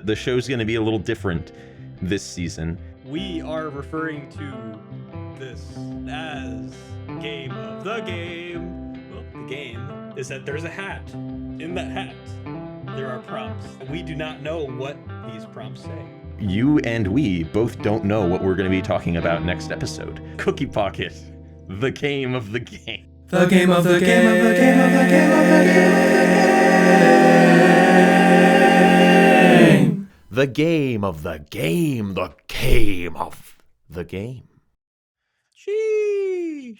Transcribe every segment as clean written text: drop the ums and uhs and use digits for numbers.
The show's going to be a little different this season. We are referring to this as Game of the Game. Well, the game is that there's a hat. In that hat, there are prompts. We do not know what these prompts say. You and we both don't know what we're going to be talking about next episode. Cookie Pocket, the game of the game. The game of the game of the game of the game of the game. The game of the game, the game of the game. Sheesh.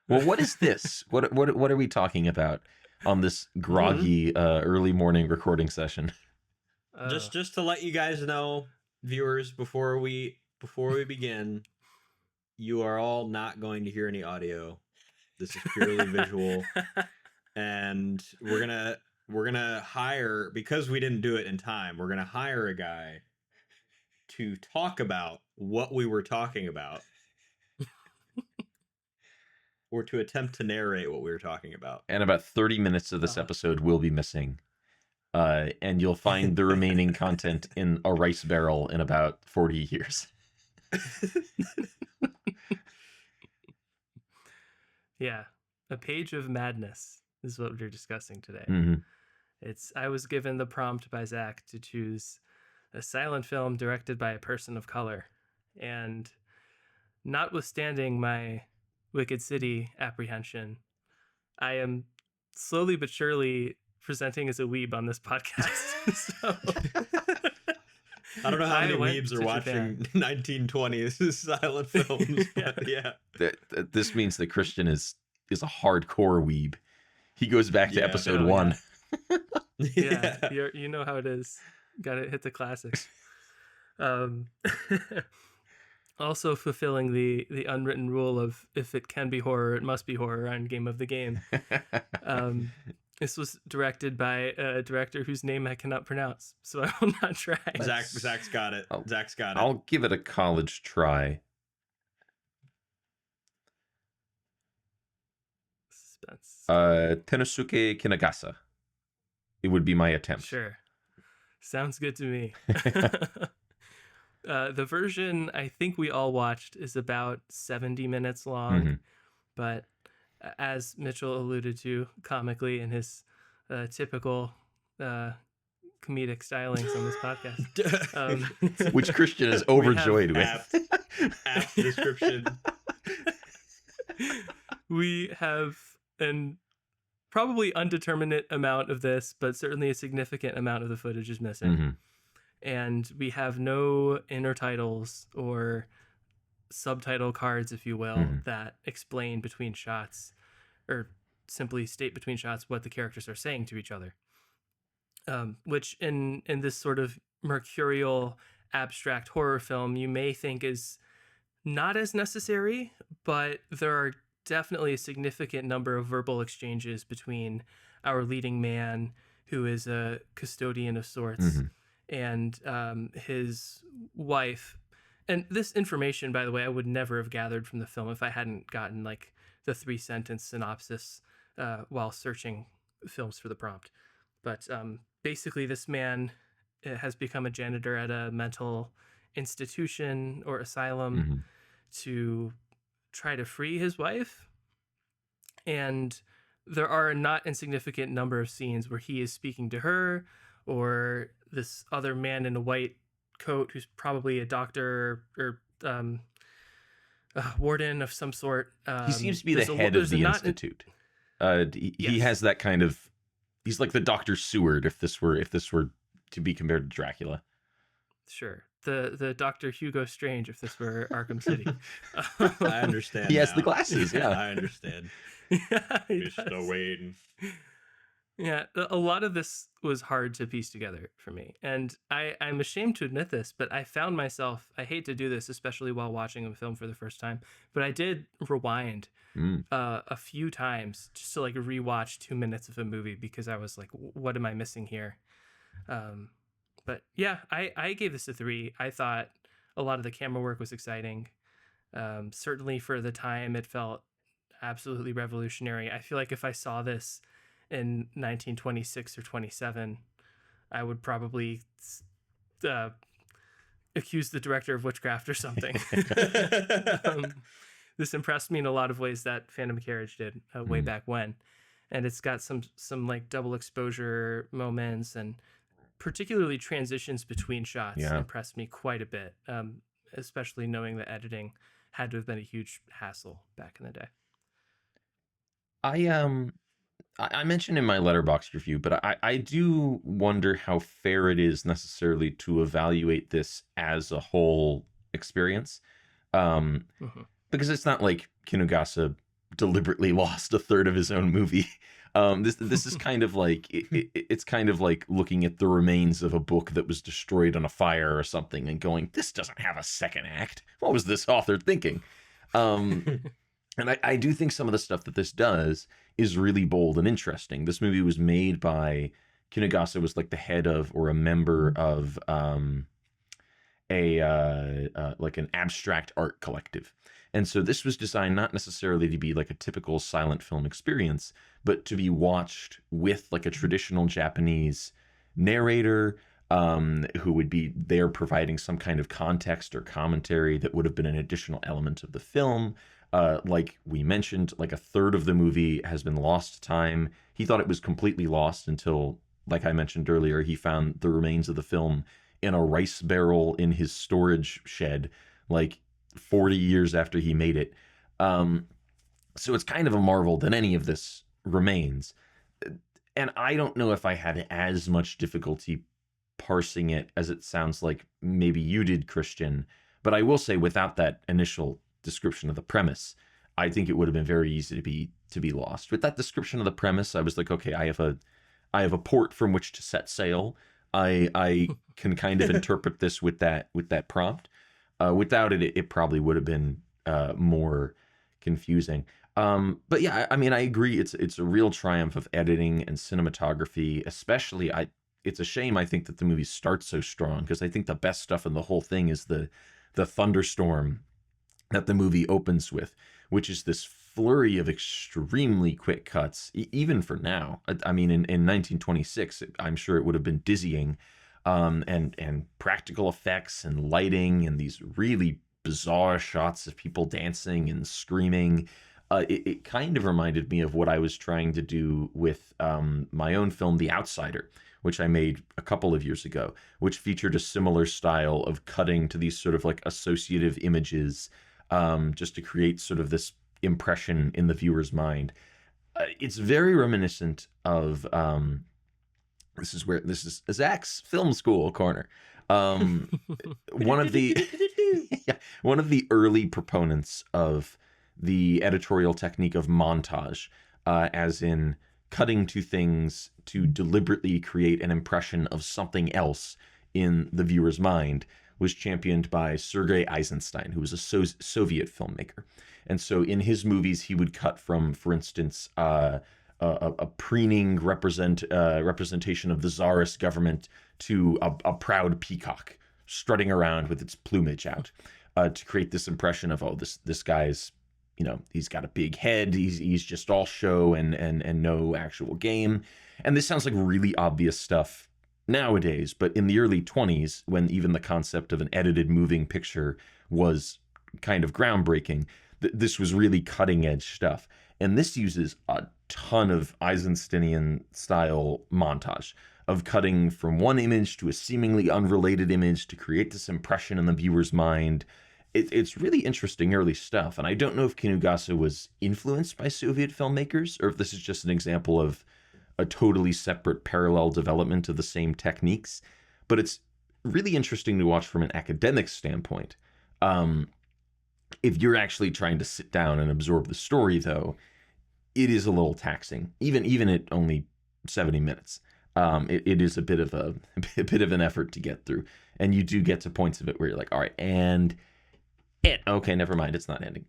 Well, what is this? What are we talking about on this groggy early morning recording session? Just to let you guys know, viewers, before we begin, you are all not going to hear any audio. This is purely visual, and we're gonna hire, because we didn't do it in time, we're gonna hire a guy to talk about what we were talking about, or to attempt to narrate what we were talking about. And about 30 minutes of this episode will be missing. And you'll find the remaining content in a rice barrel in about 40 years. Yeah, a page of madness is what we're discussing today. Mm-hmm. I was given the prompt by Zach to choose a silent film directed by a person of color. And notwithstanding my Wicked City apprehension, I am slowly but surely presenting as a weeb on this podcast. So, I don't know how many weebs are watching 1920s silent films, but yeah. This means that Christian is a hardcore weeb. He goes back to episode 1. Yeah, you know how it is. Got to hit the classics. Also fulfilling the unwritten rule of if it can be horror, it must be horror on Game of the Game. This was directed by a director whose name I cannot pronounce, so I will not try. Zach's got it. Zach's got it. I'll give it a college try. Suspense. Tenosuke Kinagasa. It would be my attempt. Sure. Sounds good to me. The version I think we all watched is about 70 minutes long, but as Mitchell alluded to comically in his typical comedic stylings on this podcast, which Christian is overjoyed with. Apt description. We have an probably undeterminate amount of this, but certainly a significant amount of the footage is missing. And we have no intertitles or subtitle cards, if you will, that explain between shots or simply state between shots what the characters are saying to each other. Which in this sort of mercurial, abstract horror film, you may think is not as necessary, but there are definitely a significant number of verbal exchanges between our leading man, who is a custodian of sorts, and his wife. And this information, by the way, I would never have gathered from the film if I hadn't gotten like the 3-sentence synopsis while searching films for the prompt. But basically, this man has become a janitor at a mental institution or asylum to try to free his wife. And there are a not insignificant number of scenes where he is speaking to her, or this other man in a white coat who's probably a doctor or a warden of some sort. He seems to be the head of the institute. He has that kind of. He's like the Dr. Seward if this were to be compared to Dracula. Sure, the Dr. Hugo Strange if this were Arkham City. I understand. He has the glasses. Yeah, I understand. Yeah, Mr. Wayne. Yeah, a lot of this was hard to piece together for me. And I'm ashamed to admit this, but I found myself, I hate to do this, especially while watching a film for the first time, but I did rewind a few times just to like rewatch 2 minutes of a movie because I was like, what am I missing here? But yeah, I gave this a 3. I thought a lot of the camera work was exciting. Certainly for the time, it felt absolutely revolutionary. I feel like if I saw this in 1926 or 27, I would probably accuse the director of witchcraft or something. This impressed me in a lot of ways that Phantom Carriage did way back when. And it's got some like double exposure moments, and particularly transitions between shots impressed me quite a bit, especially knowing that editing had to have been a huge hassle back in the day. I mentioned in my Letterboxd review, but I do wonder how fair it is necessarily to evaluate this as a whole experience. Because it's not like Kinugasa deliberately lost a third of his own movie. This is kind of like it's kind of like looking at the remains of a book that was destroyed on a fire or something and going, this doesn't have a second act. What was this author thinking? And I do think some of the stuff that this does is really bold and interesting. This movie was made by Kinugasa, was like the head of or a member of like an abstract art collective. And so this was designed not necessarily to be like a typical silent film experience, but to be watched with like a traditional Japanese narrator who would be there providing some kind of context or commentary that would have been an additional element of the film. Like we mentioned, like a third of the movie has been lost to time. He thought it was completely lost until, like I mentioned earlier, he found the remains of the film in a rice barrel in his storage shed, like 40 years after he made it. So it's kind of a marvel that any of this remains. And I don't know if I had as much difficulty parsing it as it sounds like maybe you did, Christian. But I will say, without that initial description of the premise, I think it would have been very easy to be lost. With that description of the premise, I was like, okay, I have a port from which to set sail. I can kind of interpret this with that prompt. Without it, it probably would have been more confusing. But yeah, I mean, I agree. It's a real triumph of editing and cinematography. Especially, it's a shame, I think, that the movie starts so strong, because I think the best stuff in the whole thing is the thunderstorm that the movie opens with, which is this flurry of extremely quick cuts, even for now. I mean, in 1926, I'm sure it would have been dizzying. And practical effects and lighting and these really bizarre shots of people dancing and screaming. It kind of reminded me of what I was trying to do with my own film, The Outsider, which I made a couple of years ago, which featured a similar style of cutting to these sort of like associative images, just to create sort of this impression in the viewer's mind. It's very reminiscent of... this is Zach's film school corner. One of the early proponents of the editorial technique of montage, as in cutting to things to deliberately create an impression of something else in the viewer's mind, was championed by Sergei Eisenstein, who was a Soviet filmmaker. And so in his movies, he would cut from, for instance, a preening representation of the Tsarist government to a proud peacock strutting around with its plumage out, to create this impression of, oh, this guy's, he's got a big head, he's just all show and no actual game. And this sounds like really obvious stuff nowadays, but in the early 20s, when even the concept of an edited moving picture was kind of groundbreaking, this was really cutting edge stuff. And this uses a ton of Eisensteinian style montage of cutting from one image to a seemingly unrelated image to create this impression in the viewer's mind. It's really interesting early stuff. And I don't know if Kinugasa was influenced by Soviet filmmakers, or if this is just an example of a totally separate parallel development of the same techniques. But it's really interesting to watch from an academic standpoint. If you're actually trying to sit down and absorb the story, though, it is a little taxing, even at only 70 minutes. It is a bit of an effort to get through, and you do get to points of it where you're like, all right, and okay, never mind, it's not ending.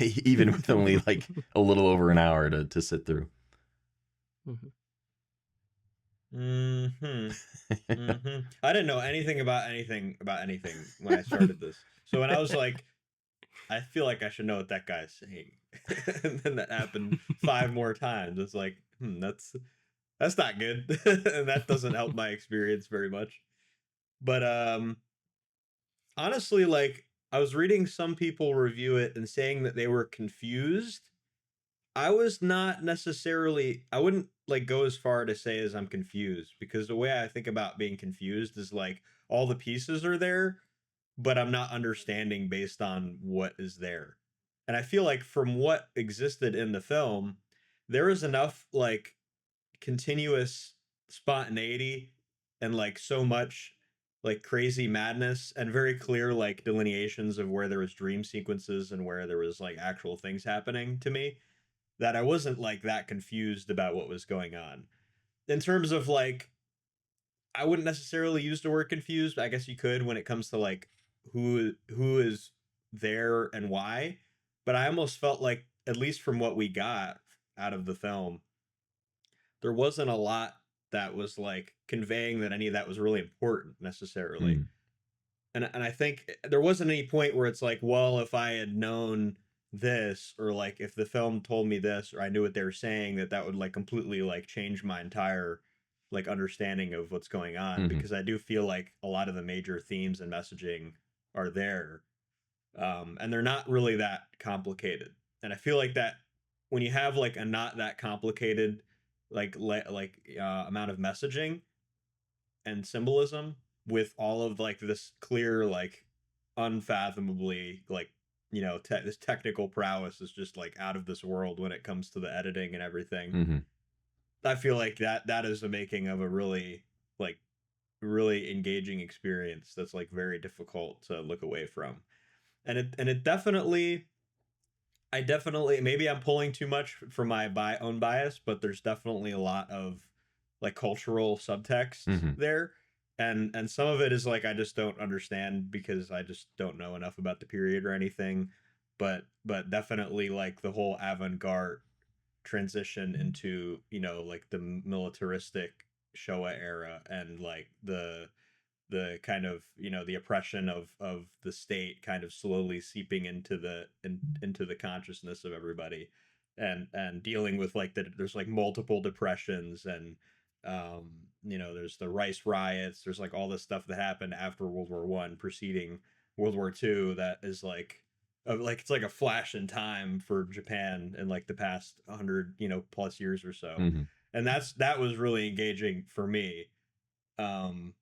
Even with only like a little over an hour to sit through. I didn't know anything about anything when I started this. So when I was like, I feel like I should know what that guy's saying, and then that happened 5 more times. It's like, that's That's not good. And that doesn't help my experience very much. But honestly, like I was reading some people review it and saying that they were confused. I was not necessarily, I wouldn't like go as far to say as I'm confused, because the way I think about being confused is like all the pieces are there, but I'm not understanding based on what is there. And I feel like from what existed in the film, there is enough like continuous spontaneity and like so much like crazy madness and very clear like delineations of where there was dream sequences and where there was like actual things happening to me, that I wasn't like that confused about what was going on. In terms of like, I wouldn't necessarily use the word confused, but I guess you could when it comes to like who is there and why. But I almost felt like, at least from what we got out of the film, there wasn't a lot that was like conveying that any of that was really important necessarily. Mm. And I think there wasn't any point where it's like, well, if I had known this, or like if the film told me this, or I knew what they were saying, that would like completely like change my entire like understanding of what's going on. Mhm. Because I do feel like a lot of the major themes and messaging are there, and they're not really that complicated. And I feel like that when you have like a not that complicated amount of messaging and symbolism, with all of like this clear like unfathomably like, this technical prowess is just like out of this world when it comes to the editing and everything. Mhm. I feel like that is the making of a really like really engaging experience that's like very difficult to look away from. And it definitely, I definitely, maybe I'm pulling too much from my own bias, but there's definitely a lot of like cultural subtext Mhm. there. And some of it is like I just don't understand because I just don't know enough about the period or anything. But definitely like the whole avant-garde transition into, like the militaristic Showa era, and like the kind of, the oppression of the state kind of slowly seeping into into the consciousness of everybody, and dealing with like there's like multiple depressions, and there's the rice riots, there's like all this stuff that happened after World War I preceding World War II, that is like it's like a flash in time for Japan in like the past 100 plus years or so. Mhm. And that was really engaging for me. um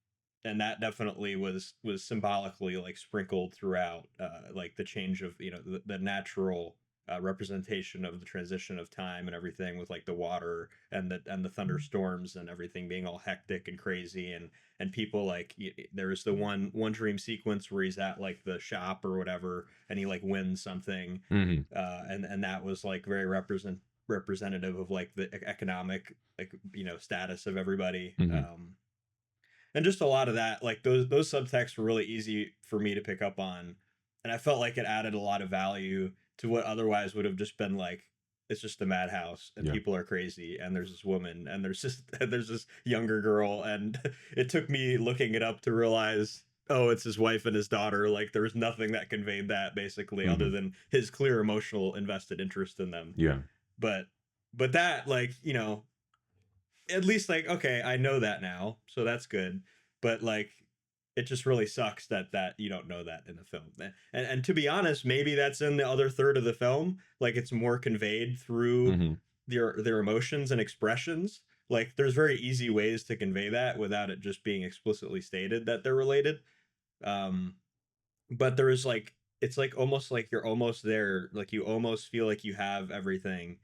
and that definitely was symbolically like sprinkled throughout, like the change of, the natural representation of the transition of time and everything, with like the water and the thunderstorms and everything being all hectic and crazy, and people like there was the one dream sequence where he's at like the shop or whatever, and he like wins something, Mhm. and that was like very representative of like the economic like status of everybody. Mhm. And just a lot of that, like those subtexts were really easy for me to pick up on, and I felt like it added a lot of value to what otherwise would have just been like, it's just a madhouse and Yeah. people are crazy and there's this woman and there's just there's this younger girl, and it took me looking it up to realize, oh, it's his wife and his daughter. Like there was nothing that conveyed that basically, other Mhm. than his clear emotional invested interest in them. Yeah. but but that, like, at least like, okay, I know that now, so that's good. But like, it just really sucks that you don't know that in the film. And to be honest, maybe that's in the other third of the film. Like it's more conveyed through Mhm. their emotions and expressions. Like there's very easy ways to convey that without it just being explicitly stated that they're related. Um, but there is like, it's like almost like you're almost there. Like you almost feel like you have everything,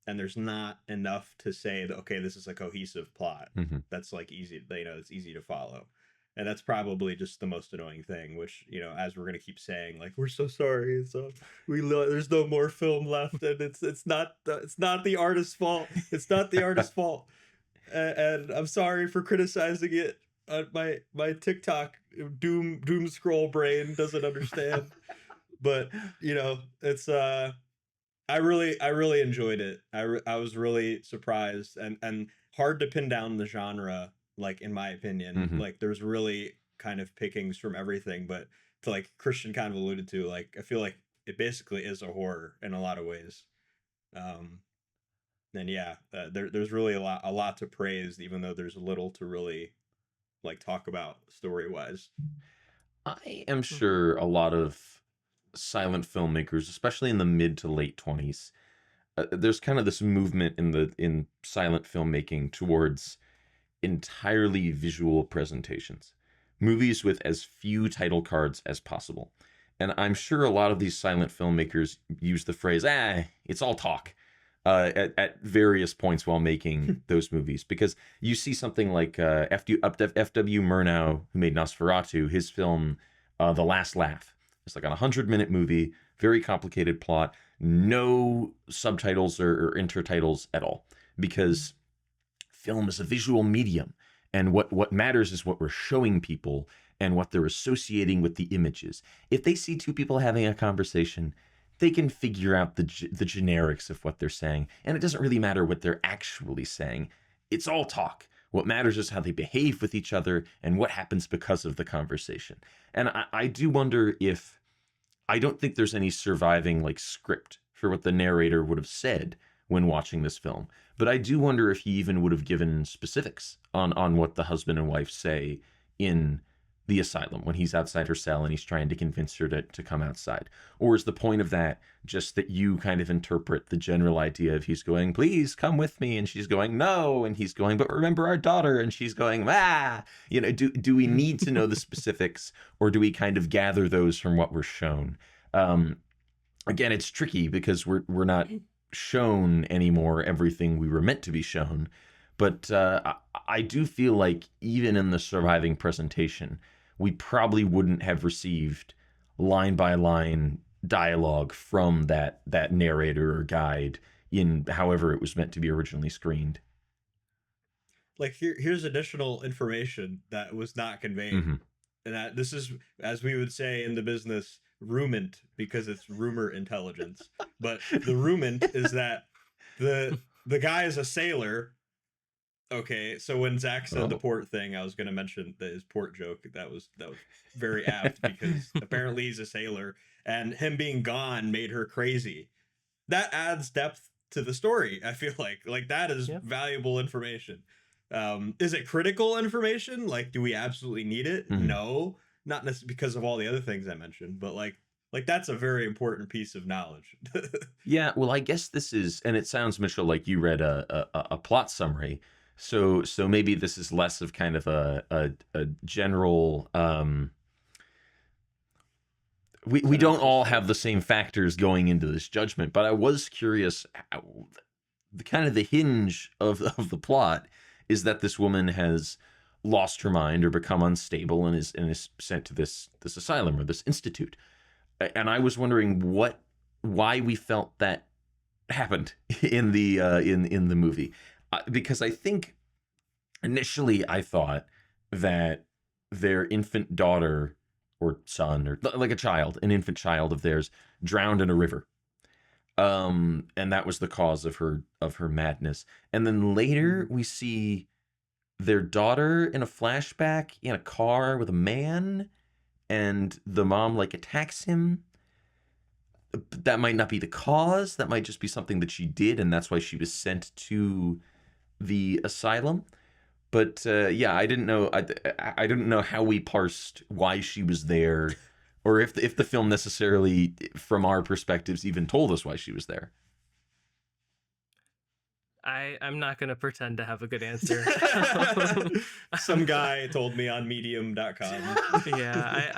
and there's not enough to say that, okay, this is a cohesive plot Mhm. that's like easy, it's easy to follow. And that's probably just the most annoying thing, which, as we're going to keep saying, like, we're so sorry, so there's no more film left, and it's not the artist's fault, it's not the artist's fault. And I'm sorry for criticizing it. My TikTok doom scroll brain doesn't understand. But it's I really enjoyed it. I was really surprised, and hard to pin down the genre, like in my opinion. Mhm. Like there's really kind of pickings from everything, but to like Christian kind of alluded to, like I feel like it basically is a horror in a lot of ways. Um And yeah, there's really a lot to praise, even though there's little to really like talk about story wise. I am sure a lot of silent filmmakers, especially in the mid to late 20s, there's kind of this movement in silent filmmaking towards entirely visual presentations, movies with as few title cards as possible. And I'm sure a lot of these silent filmmakers use the phrase, it's all talk, at various points while making those movies. Because you see something like F.W. Murnau, who made Nosferatu, his film, The Last Laugh. It's like a 100-minute movie, very complicated plot, no subtitles or intertitles at all. Because film is a visual medium, and what matters is what we're showing people and what they're associating with the images. If they see two people having a conversation, they can figure out the generics of what they're saying, and it doesn't really matter what they're actually saying. It's all talk. What matters is how they behave with each other and what happens because of the conversation. And I do wonder if, I don't think there's any surviving like script for what the narrator would have said when watching this film. But I do wonder if he even would have given specifics on what the husband and wife say in the asylum when he's outside her cell and he's trying to convince her to come outside. Or is the point of that just that you kind of interpret the general idea of he's going, please come with me, and she's going, no, and he's going, but remember our daughter, and she's going, you know, do we need to know the specifics, or do we kind of gather those from what we're shown? Again, it's tricky because we're not shown anymore everything we were meant to be shown. But I do feel like even in the surviving presentation, we probably wouldn't have received line by line dialogue from that narrator or guide in however it was meant to be originally screened. Like here's additional information that was not conveyed. Mm-hmm. And that this is, as we would say in the business, rumant, because it's rumor intelligence. But the rumant is that the guy is a sailor. Okay, so when Zach said the port thing, I was going to mention that his port joke. That was very apt because apparently he's a sailor, and him being gone made her crazy. That adds depth to the story. I feel like that is valuable information. Is it critical information? Like, do we absolutely need it? Mm-hmm. No, not necessarily because of all the other things I mentioned, but like that's a very important piece of knowledge. Yeah, well, I guess this is, and it sounds, Mitchell, like you read a plot summary. So maybe this is less of kind of a general. We don't all have the same factors going into this judgment, but I was curious. The kind of the hinge of the plot is that this woman has lost her mind or become unstable and is sent to this asylum or this institute. And I was wondering why we felt that happened in the in the movie. Because I think initially I thought that their infant daughter or son, or like an infant child of theirs, drowned in a river. And that was the cause of her madness. And then later we see their daughter in a flashback in a car with a man, and the mom like attacks him. That might not be the cause. That might just be something that she did, and that's why she was sent to the asylum. But yeah, I didn't know. I didn't know how we parsed why she was there, or if the film necessarily, from our perspectives, even told us why she was there. I'm not going to pretend to have a good answer. Some guy told me on medium.com. Yeah,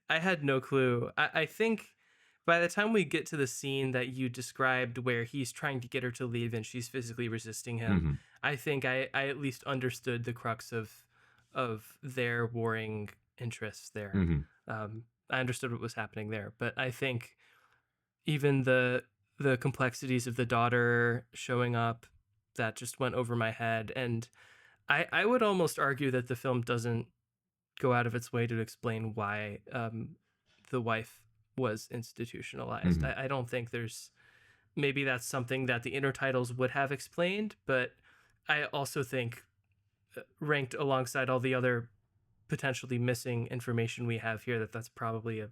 I had no clue. I think by the time we get to the scene that you described where he's trying to get her to leave and she's physically resisting him, Mm-hmm. I think I at least understood the crux of their warring interests there. Mm-hmm. I understood what was happening there, but I think even the complexities of the daughter showing up, that just went over my head. And I would almost argue that the film doesn't go out of its way to explain why the wife was institutionalized. Mm-hmm. I don't think there's, maybe that's something that the intertitles would have explained, but I also think ranked alongside all the other potentially missing information we have here, that's probably a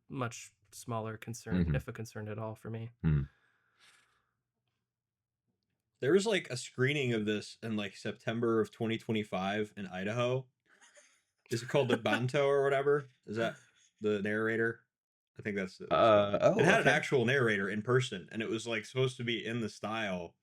much smaller concern, Mm-hmm. if a concern at all, for me. Mm-hmm. There was like a screening of this in like September of 2025 in Idaho. Is it called the Banto or whatever? Is that the narrator? I think that's it. It had an actual narrator in person, and it was like supposed to be in the style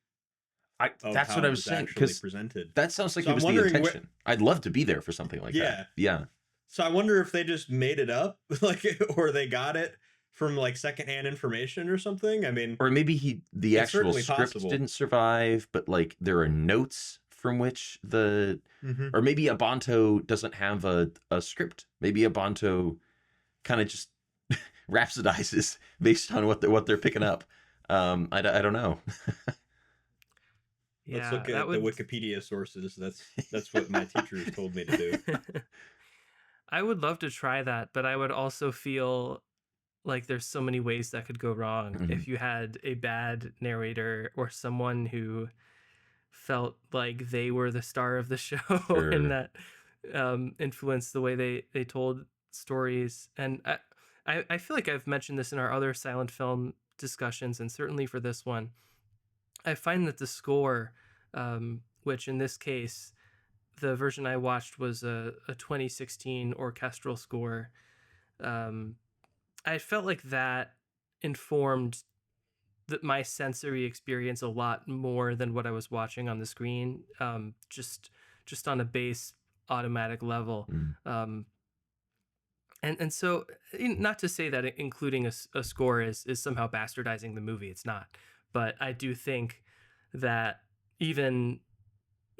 that's what I was saying, because presented. that sounds like it was the intention. I'd love to be there for something like that. Yeah. So I wonder if they just made it up, like, or they got it from like secondhand information or something. I mean, or maybe the actual script didn't survive, but like there are notes from which or maybe Abanto doesn't have a script. Maybe Abanto kind of just rhapsodizes based on what they're picking up. I don't know. Let's look at the Wikipedia sources. That's what my teachers told me to do. I would love to try that, but I would also feel like there's so many ways that could go wrong if you had a bad narrator or someone who felt like they were the star of the show and that influenced the way they told stories. And I feel like I've mentioned this in our other silent film discussions, and certainly for this one. I find that the score, which in this case, the version I watched was a 2016 orchestral score. I felt like that informed my sensory experience a lot more than what I was watching on the screen, just on a base automatic level. And so, not to say that including a score is somehow bastardizing the movie. It's not. But I do think that even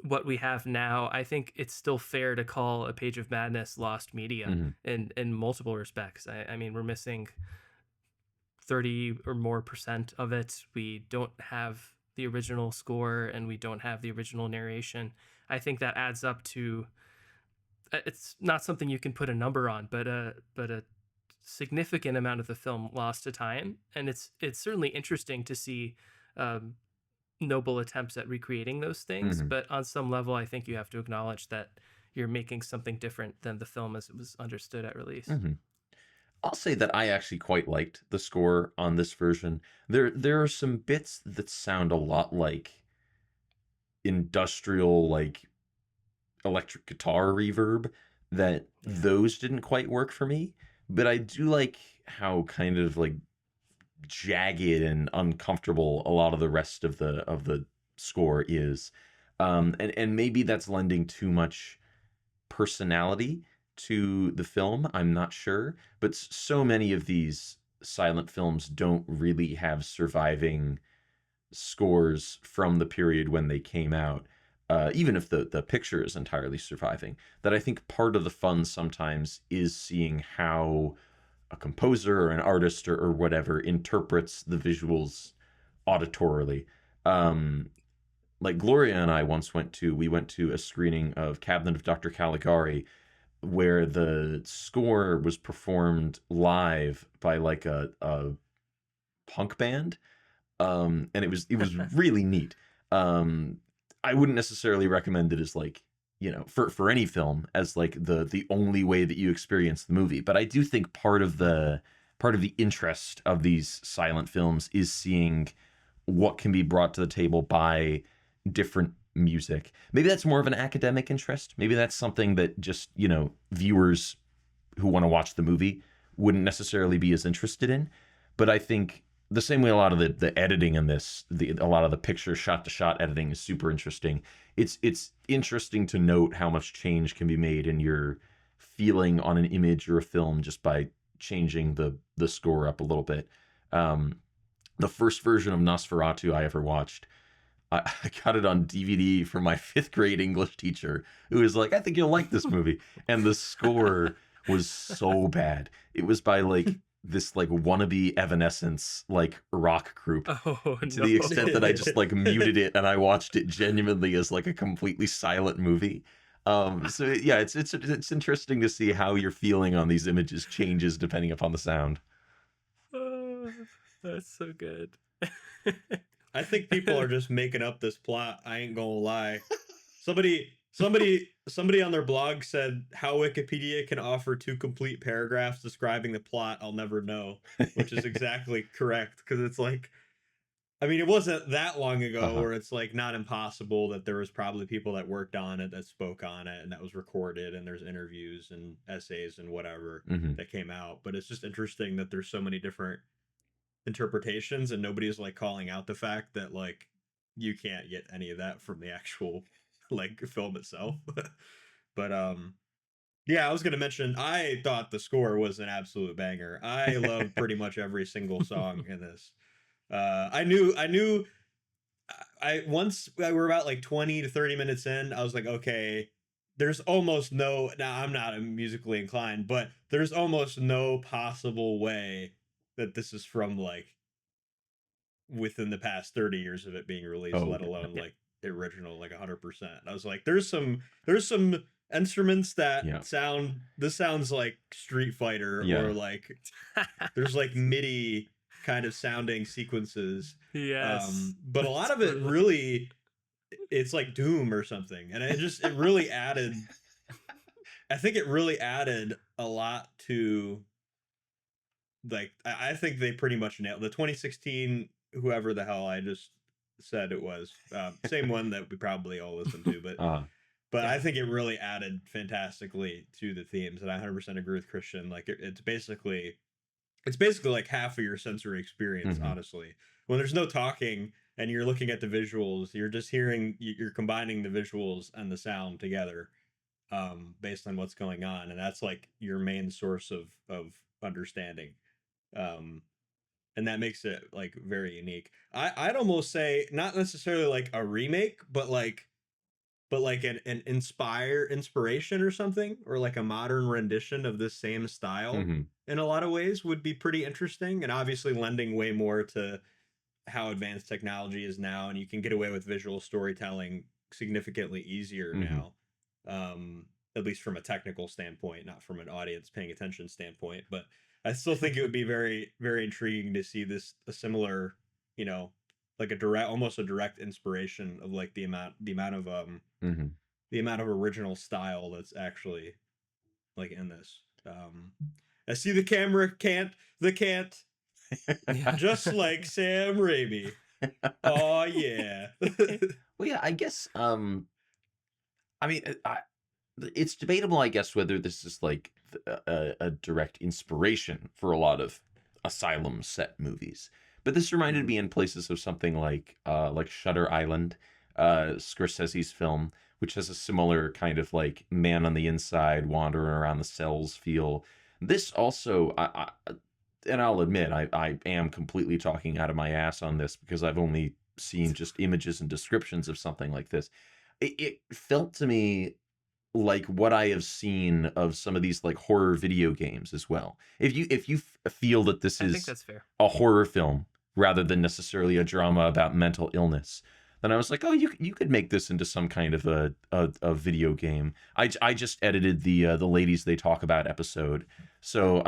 what we have now, I think it's still fair to call A Page of Madness lost media in multiple respects. I mean, we're missing 30 or more % of it. We don't have the original score, and we don't have the original narration. I think that adds up to, it's not something you can put a number on, but a significant amount of the film lost to time. And it's certainly interesting to see noble attempts at recreating those things, but on some level I think you have to acknowledge that you're making something different than the film as it was understood at release. I'll say that I actually quite liked the score on this version. There are some bits that sound a lot like industrial, like electric guitar reverb, that those didn't quite work for me. But I do like how kind of like jagged and uncomfortable a lot of the rest of the score is. And maybe that's lending too much personality to the film. I'm not sure. But so many of these silent films don't really have surviving scores from the period when they came out. Even if the picture is entirely surviving, that I think part of the fun sometimes is seeing how a composer or an artist or whatever interprets the visuals auditorily. Like Gloria and I once went to a screening of Cabinet of Dr. Caligari, where the score was performed live by like a punk band. And it was really neat. I wouldn't necessarily recommend it as like, for any film as like the only way that you experience the movie. But I do think part of the interest of these silent films is seeing what can be brought to the table by different music. Maybe that's more of an academic interest. Maybe that's something that just, viewers who want to watch the movie wouldn't necessarily be as interested in. But I think the same way a lot of the editing in this, a lot of the picture shot-to-shot editing is super interesting. It's interesting to note how much change can be made in your feeling on an image or a film just by changing the score up a little bit. The first version of Nosferatu I ever watched, I got it on DVD from my 5th grade English teacher, who was like, "I think you'll like this movie." And the score was so bad. It was by like this like wannabe Evanescence like rock group, to the extent that I just like muted it and I watched it genuinely as like a completely silent movie. So yeah, it's interesting to see how your feeling on these images changes depending upon the sound. That's so good. I think people are just making up this plot. I ain't gonna lie. Somebody on their blog said how Wikipedia can offer 2 complete paragraphs describing the plot I'll never know, which is exactly correct, because it's like I mean, it wasn't that long ago Uh-huh. where it's like not impossible that there was probably people that worked on it, that spoke on it, and that was recorded, and there's interviews and essays and whatever Hmm. that came out. But it's just interesting that there's so many different interpretations, and nobody's like calling out the fact that like you can't get any of that from the actual like film itself. But yeah, I was gonna mention I thought the score was an absolute banger. I love pretty much every single song in this. I knew I once we were about like 20 to 30 minutes in, I was like, okay, there's almost no, now I'm not musically inclined, but there's almost no possible way that this is from like within the past 30 years of it being released, Oh, let alone yeah. like original, like 100%. I was like, there's some instruments that yeah. sound, this sounds like Street Fighter, or Yeah. like there's like MIDI kind of sounding sequences. Yes. But a lot of it really, it's like Doom or something. And it really added, I think it really added a lot to, like, I think they pretty much nailed the 2016, whoever the hell I just said it was, same one that we probably all listened to, Uh, but Yeah. I think it really added fantastically to the themes, and I 100% agree with Christian. Like it's basically like half of your sensory experience, mhm. honestly. When there's no talking and you're looking at the visuals, you're just hearing, you're combining the visuals and the sound together, based on what's going on, and that's like your main source of understanding. Um, and that makes it like very unique. I'd almost say not necessarily like a remake, but like an inspiration or something, or like a modern rendition of this same style Mhm. in a lot of ways would be pretty interesting, and obviously lending way more to how advanced technology is now, and you can get away with visual storytelling significantly easier Mhm. now, at least from a technical standpoint, not from an audience paying attention standpoint. But I still think it would be very, very intriguing to see this, a similar, you know, like a direct, almost a direct inspiration of like Mhm. the amount of original style that's actually like in this. I see the camera can't, the can't, Yeah. just like Sam Raimi. Oh yeah. Well, yeah, I guess. I mean, it's debatable, I guess, whether this is like a direct inspiration for a lot of asylum set movies. But this reminded Mhm. me in places of something like Shutter Island, Scorsese's film, which has a similar kind of like man on the inside wandering around the cells feel. This also, and I'll admit, I am completely talking out of my ass on this because I've only seen just images and descriptions of something like this. It felt to me like what I have seen of some of these like horror video games as well. If you feel that this I think is that's fair. a horror film rather than necessarily a drama about mental illness, then I was like, oh, you could make this into some kind of a video game. I just edited the ladies they talk about episode, so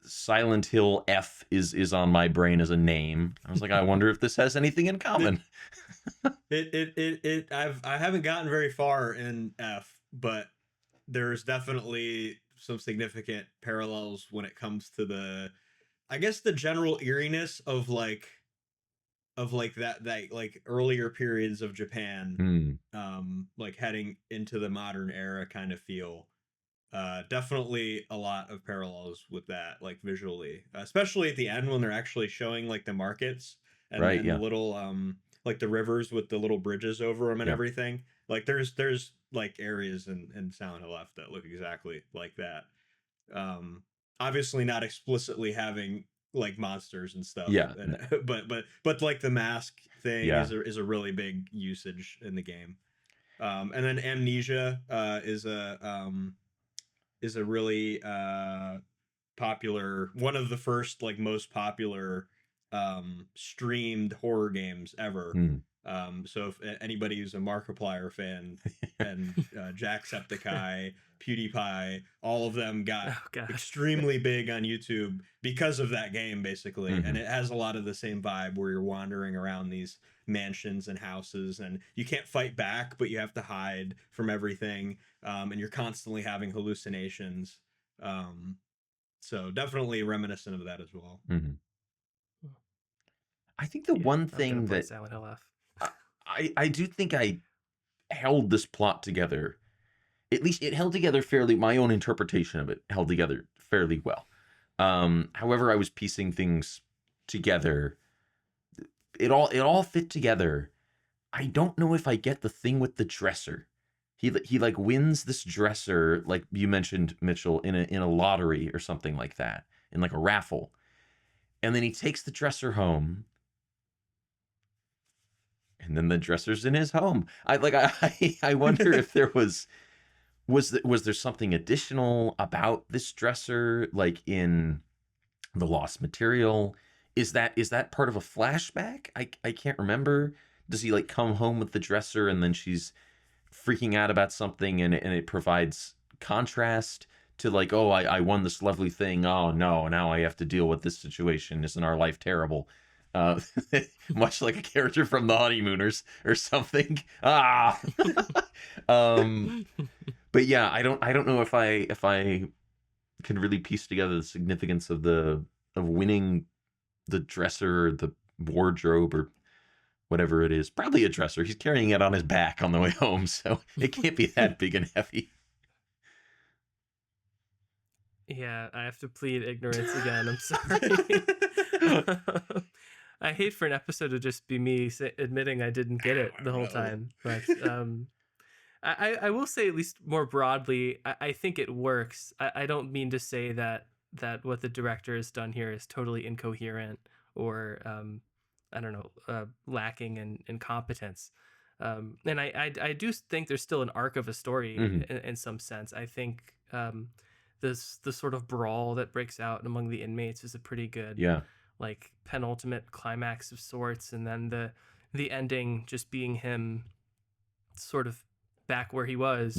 Silent Hill F is on my brain as a name. I was like, I wonder if this has anything in it, common. I haven't gotten very far in F, but there's definitely some significant parallels when it comes to the, I guess, the general eeriness of like that like earlier periods of Japan, Hmm. like heading into the modern era kind of feel. Definitely a lot of parallels with that, like visually, especially at the end when they're actually showing like the markets Right? and the Yeah. little like the rivers with the little bridges over them and Yeah. everything. Like there's like areas in Silent Hill Left that look exactly like that. Um, Obviously not explicitly having like monsters and stuff, Yeah. and but like the mask thing Yeah. is a really big usage in the game. And then Amnesia is a really popular, one of the first like most popular streamed horror games ever. Hmm. So if anybody who's a Markiplier fan, and Jacksepticeye, PewDiePie, all of them got Oh gosh. extremely big on YouTube because of that game, basically. And Mhm. it has a lot of the same vibe where you're wandering around these mansions and houses, and you can't fight back, but you have to hide from everything. And you're constantly having hallucinations. So definitely reminiscent of that as well. Mhm. I think the one I'm gonna thing play that Silent Hill F. I do think I held this plot together. At least it held together fairly. My own interpretation of it held together fairly well. However, I was piecing things together. It all fit together. I don't know if I get the thing with the dresser. He like wins this dresser, like you mentioned, Mitchell, in a lottery or something like that, in like a raffle, and then he takes the dresser home, and then the dresser's in his home. I wonder if there was there something additional about this dresser, like in the lost material? Is that part of a flashback? I can't remember. Does he like come home with the dresser and then she's freaking out about something, and it provides contrast to like, oh, I won this lovely thing. Oh no, now I have to deal with this situation. Isn't our life terrible? Uh, Much like a character from The Honeymooners or something. Ah. um, but yeah, I don't know if I can really piece together the significance of winning the dresser or the wardrobe or whatever it is. Probably a dresser. He's carrying it on his back on the way home, so it can't be that big and heavy. Yeah, I have to plead ignorance again. I'm sorry. I hate for an episode to just be me admitting I didn't get it the whole time. But I will say, at least more broadly, I think it works. I don't mean to say that what the director has done here is totally incoherent or I don't know, lacking in competence. And I do think there's still an arc of a story in some sense. I think the sort of brawl that breaks out among the inmates is a pretty good like penultimate climax of sorts, and then the ending just being him sort of back where he was,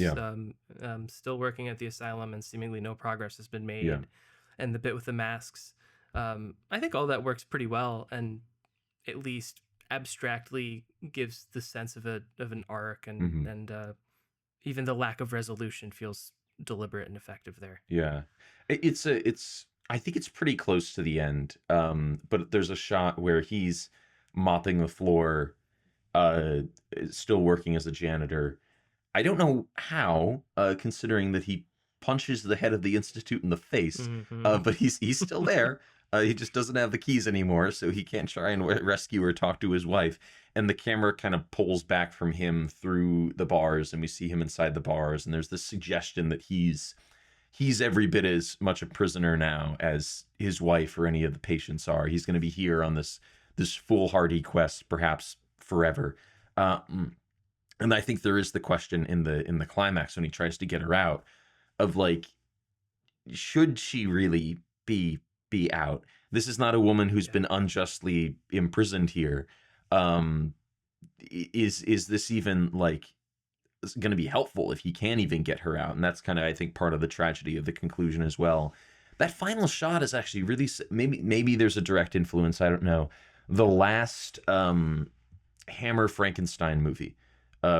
still working at the asylum, and seemingly no progress has been made, and the bit with the masks. I think all that works pretty well, and at least abstractly gives the sense of an arc, and even the lack of resolution feels deliberate and effective there. Yeah, it's I think it's pretty close to the end. But there's a shot where he's mopping the floor, still working as a janitor. I don't know how, considering that he punches the head of the institute in the face, but he's still there. He just doesn't have the keys anymore, so he can't try and rescue or talk to his wife. And the camera kind of pulls back from him through the bars, and we see him inside the bars. And there's this suggestion that he's every bit as much a prisoner now as his wife or any of the patients are. He's going to be here on this foolhardy quest, perhaps forever. And I think there is the question in the climax when he tries to get her out of like, should she really be out? This is not a woman who's been unjustly imprisoned here. Is this even like going to be helpful if he can't even get her out? And that's kind of, I think, part of the tragedy of the conclusion as well. That final shot is actually really, maybe there's a direct influence, I don't know. The last Hammer Frankenstein movie,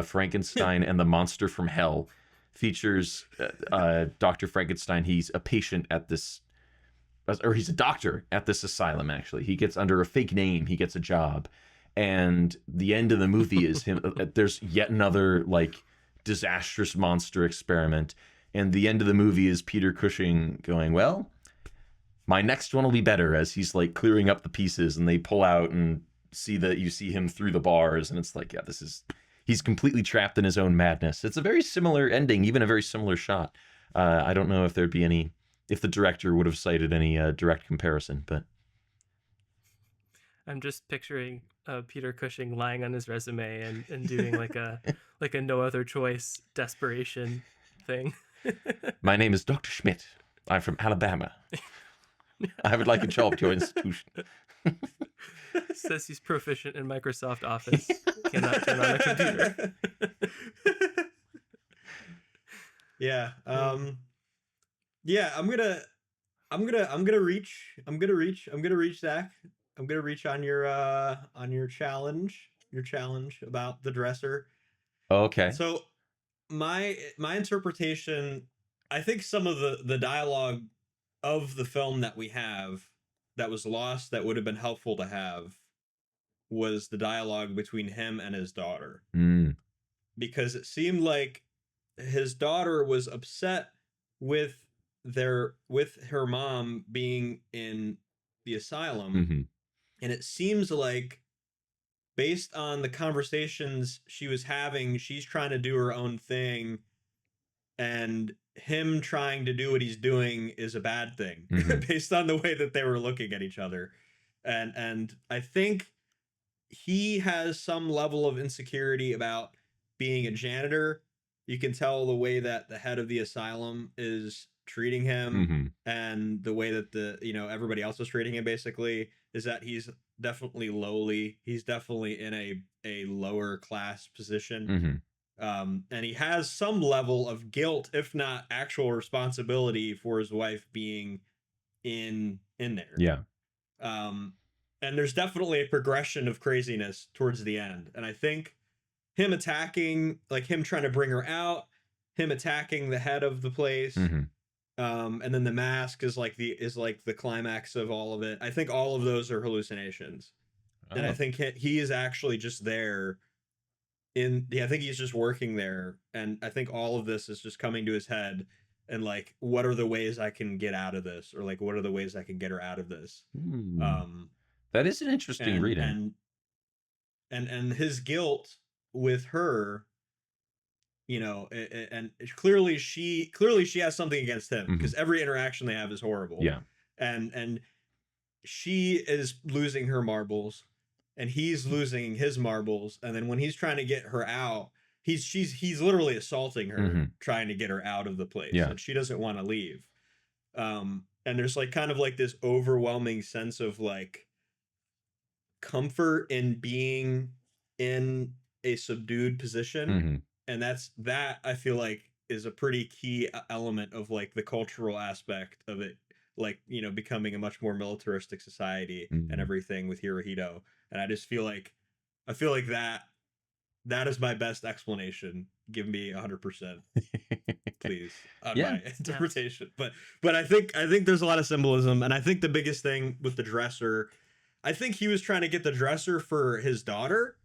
Frankenstein and the Monster from Hell, features Dr. Frankenstein. He's a patient at this, or he's a doctor at this asylum, actually. He gets under a fake name, he gets a job. And the end of the movie is him. There's yet another like disastrous monster experiment. And the end of the movie is Peter Cushing going, well, my next one will be better, as he's like clearing up the pieces, and they pull out and you see him through the bars. And it's like, yeah, he's completely trapped in his own madness. It's a very similar ending, even a very similar shot. I don't know if there'd be if the director would have cited any direct comparison, but I'm just picturing Peter Cushing lying on his resume and doing like a no other choice desperation thing. My name is Dr. Schmidt. I'm from Alabama. I would like a job at your institution. Says he's proficient in Microsoft Office. Cannot turn on a computer. Yeah. Yeah. I'm gonna reach, Zach. I'm gonna reach on your challenge about the dresser. Okay. So my interpretation, I think some of the dialogue of the film that we have that was lost, that would have been helpful to have, was the dialogue between him and his daughter. Mm. Because it seemed like his daughter was upset with her mom being in the asylum. Mm-hmm. And it seems like, based on the conversations she was having, she's trying to do her own thing, and him trying to do what he's doing is a bad thing, based on the way that they were looking at each other. And I think he has some level of insecurity about being a janitor. You can tell the way that the head of the asylum is treating him, and the way that everybody else is treating him, basically, is that he's definitely lowly. He's definitely in a lower class position. And he has some level of guilt, if not actual responsibility, for his wife being in there. Yeah. And there's definitely a progression of craziness towards the end. And I think him attacking, like him trying to bring her out, him attacking the head of the place, and then the mask is like the climax of all of it. I think all of those are hallucinations. And I think he is actually just there. I think he's just working there, and I think all of this is just coming to his head, and like, what are the ways I can get out of this, or like, what are the ways I can get her out of this? That is an interesting reading. And his guilt with her, and clearly she has something against him, because every interaction they have is horrible. Yeah. And she is losing her marbles, and he's losing his marbles, and then when he's trying to get her out, he's literally assaulting her, trying to get her out of the place. Yeah. And she doesn't want to leave. And there's like kind of like this overwhelming sense of like comfort in being in a subdued position. And that I feel like is a pretty key element of like the cultural aspect of it, like, becoming a much more militaristic society and everything with Hirohito. And I just feel like that is my best explanation. Give me 100%, please, on my interpretation. But I think there's a lot of symbolism, and I think the biggest thing with the dresser, I think he was trying to get the dresser for his daughter.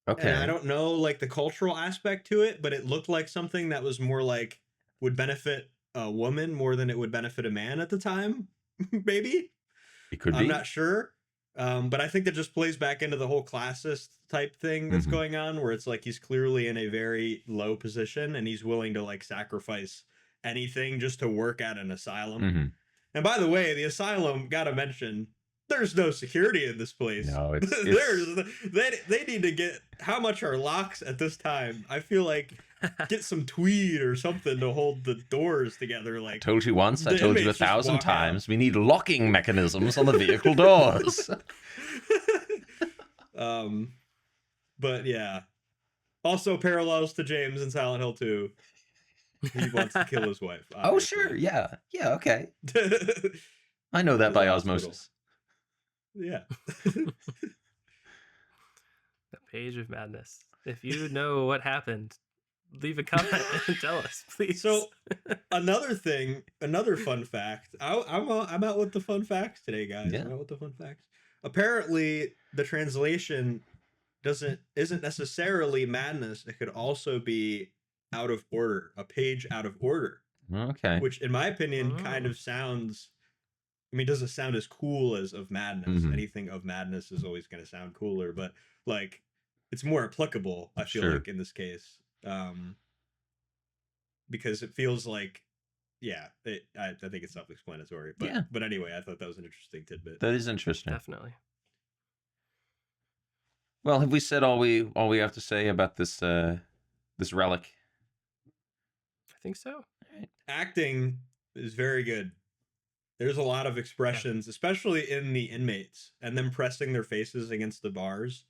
Okay. And I don't know like the cultural aspect to it, but it looked like something that was more like would benefit a woman more than it would benefit a man at the time. Maybe. It could be. I'm not sure. But I think that just plays back into the whole classist type thing that's going on, where it's like he's clearly in a very low position, and he's willing to like sacrifice anything just to work at an asylum. And by the way, the asylum, gotta mention, there's no security in this place. No, it's they need to get, how much are locks at this time? I feel like get some tweed or something to hold the doors together. Like, I told you once, I told you 1,000 times, we need locking mechanisms on the vehicle doors. But yeah. Also parallels to James in Silent Hill 2. He wants to kill his wife. Obviously. Oh, sure. Yeah. Yeah, okay. I know that by osmosis. Yeah. The Page of Madness. If you know what happened, leave a comment and tell us, please. So another fun fact. I'm out with the fun facts today, guys. Yeah. I'm out with the fun facts. Apparently, the translation isn't necessarily madness. It could also be out of order, a page out of order. Okay. Which, in my opinion, kind of sounds. I mean, it doesn't sound as cool as of madness. Anything of madness is always going to sound cooler, but like it's more applicable, I feel like, in this case. Because it feels like, I think it's self-explanatory. But anyway, I thought that was an interesting tidbit. That is interesting. Definitely. Well, have we said all we have to say about this this relic? I think so. Right. Acting is very good. There's a lot of expressions, especially in the inmates, and them pressing their faces against the bars.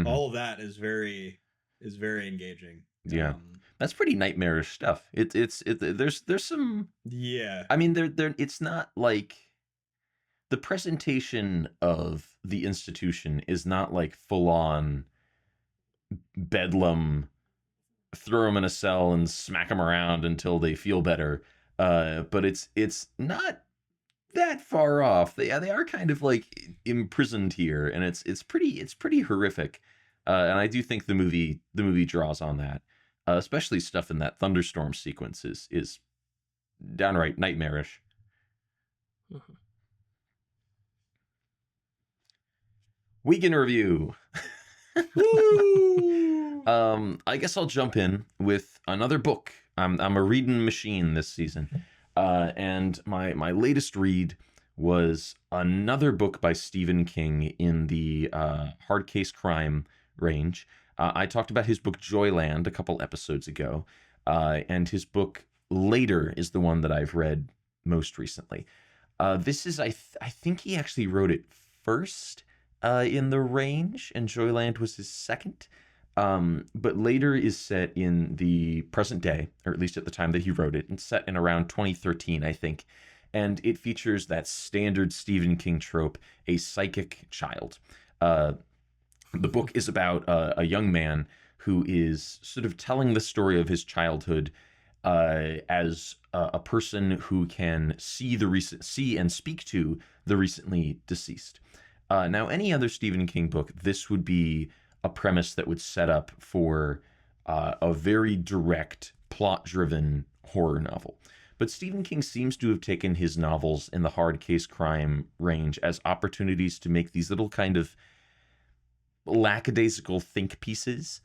All of that is very engaging. Yeah, that's pretty nightmarish stuff. There's some. Yeah. I mean, it's not like the presentation of the institution is not like full on bedlam. Throw them in a cell and smack them around until they feel better. But it's not that far off. They are kind of like imprisoned here, and it's pretty horrific. And I do think the movie draws on that, especially stuff in that thunderstorm sequence is downright nightmarish. Mm-hmm. Weekend review. I guess I'll jump in with another book. I'm a reading machine this season, and my latest read was another book by Stephen King in the hard case crime range. I talked about his book Joyland a couple episodes ago, and his book Later is the one that I've read most recently. This is I think he actually wrote it first in the range, and Joyland was his second. But Later is set in the present day, or at least at the time that he wrote it, and set in around 2013, I think. And it features that standard Stephen King trope, a psychic child. The book is about a young man who is sort of telling the story of his childhood as a person who can see and speak to the recently deceased. Now, any other Stephen King book, this would be a premise that would set up for a very direct, plot-driven horror novel. But Stephen King seems to have taken his novels in the hard case crime range as opportunities to make these little kind of lackadaisical think pieces,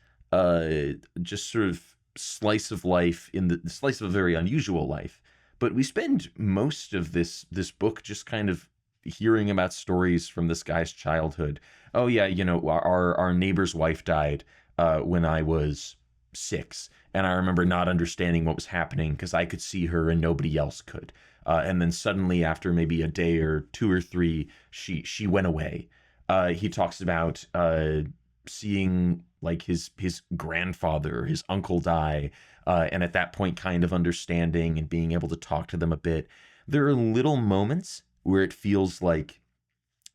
just sort of slice of life in the slice of a very unusual life. But we spend most of this book just kind of hearing about stories from this guy's childhood. Oh yeah, our neighbor's wife died when I was 6, and I remember not understanding what was happening because I could see her and nobody else could. And then suddenly, after maybe a day or 2 or 3, she went away. He talks about seeing like his grandfather, his uncle die, and at that point kind of understanding and being able to talk to them a bit. There are little moments where it feels like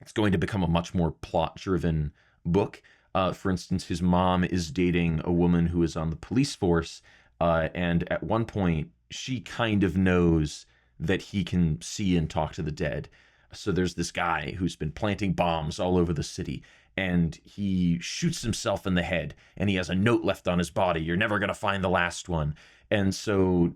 it's going to become a much more plot-driven book. For instance, his mom is dating a woman who is on the police force, and at one point, she kind of knows that he can see and talk to the dead. So there's this guy who's been planting bombs all over the city, and he shoots himself in the head, and he has a note left on his body, "You're never going to find the last one." And so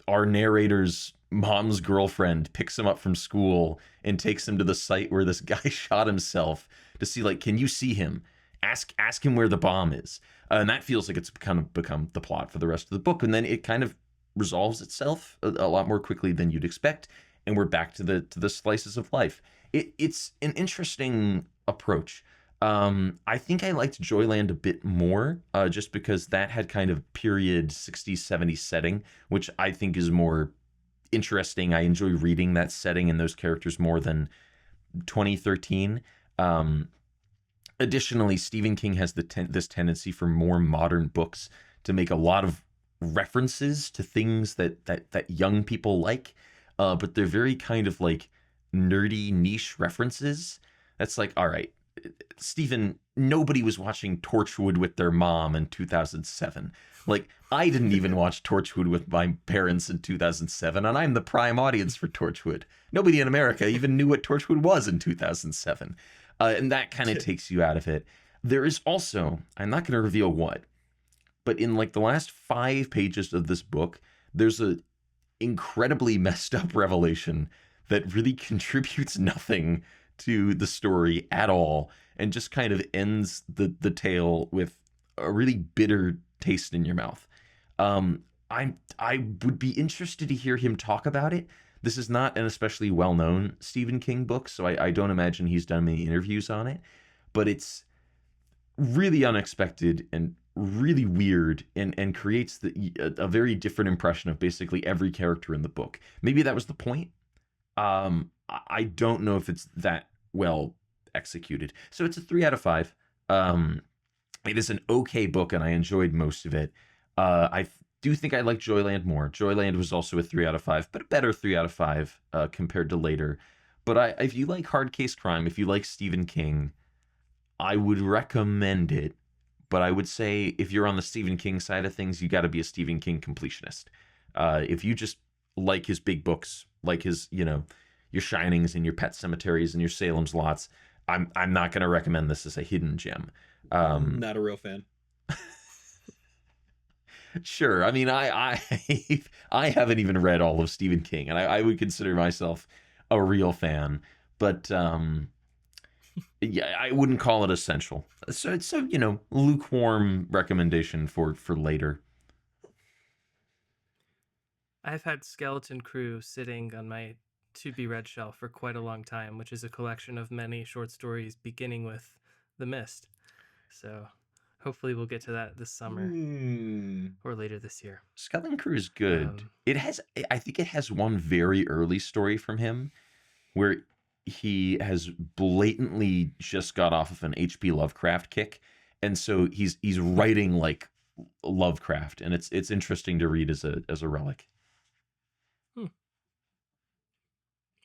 our narrator's mom's girlfriend picks him up from school and takes him to the site where this guy shot himself to see, like, can you see him? Ask him where the bomb is. And that feels like it's kind of become the plot for the rest of the book. And then it kind of resolves itself a lot more quickly than you'd expect. And we're back to the slices of life. It's an interesting approach. I think I liked Joyland a bit more, just because that had kind of period 60s, 70s setting, which I think is more interesting. I enjoy reading that setting and those characters more than 2013. Additionally, Stephen King has this tendency for more modern books to make a lot of references to things that young people like, but they're very kind of like nerdy niche references. That's like, all right, Stephen, nobody was watching Torchwood with their mom in 2007. Like, I didn't even watch Torchwood with my parents in 2007, and I'm the prime audience for Torchwood. Nobody in America even knew what Torchwood was in 2007. And that kind of takes you out of it. There is also, I'm not going to reveal what, but in like the last 5 pages of this book, there's a incredibly messed up revelation that really contributes nothing to the story at all, and just kind of ends the tale with a really bitter taste in your mouth. I would be interested to hear him talk about it. This is not an especially well-known Stephen King book, so I don't imagine he's done many interviews on it, but it's really unexpected and really weird, and creates a very different impression of basically every character in the book. Maybe that was the point. I don't know if it's that well executed. So it's a 3 out of 5. It is an okay book, and I enjoyed most of it. I do think I like Joyland more. Joyland was also a 3 out of 5, but a better 3 out of 5 compared to Later. But if you like hard case crime, if you like Stephen King, I would recommend it. But I would say if you're on the Stephen King side of things, you got to be a Stephen King completionist. If you just like his big books, like his, your Shinings and your Pet Cemeteries and your Salem's Lots, I'm not going to recommend this as a hidden gem. Not a real fan. Sure. I mean, I haven't even read all of Stephen King, and I would consider myself a real fan, but yeah, I wouldn't call it essential. So it's a, lukewarm recommendation for later. I've had Skeleton Crew sitting on my to-be-read shelf for quite a long time, which is a collection of many short stories beginning with The Mist. So hopefully we'll get to that this summer or later this year. Skeleton Crew is good. I think it has one very early story from him where he has blatantly just got off of an H.P. Lovecraft kick, and so he's writing like Lovecraft, and it's interesting to read as a relic.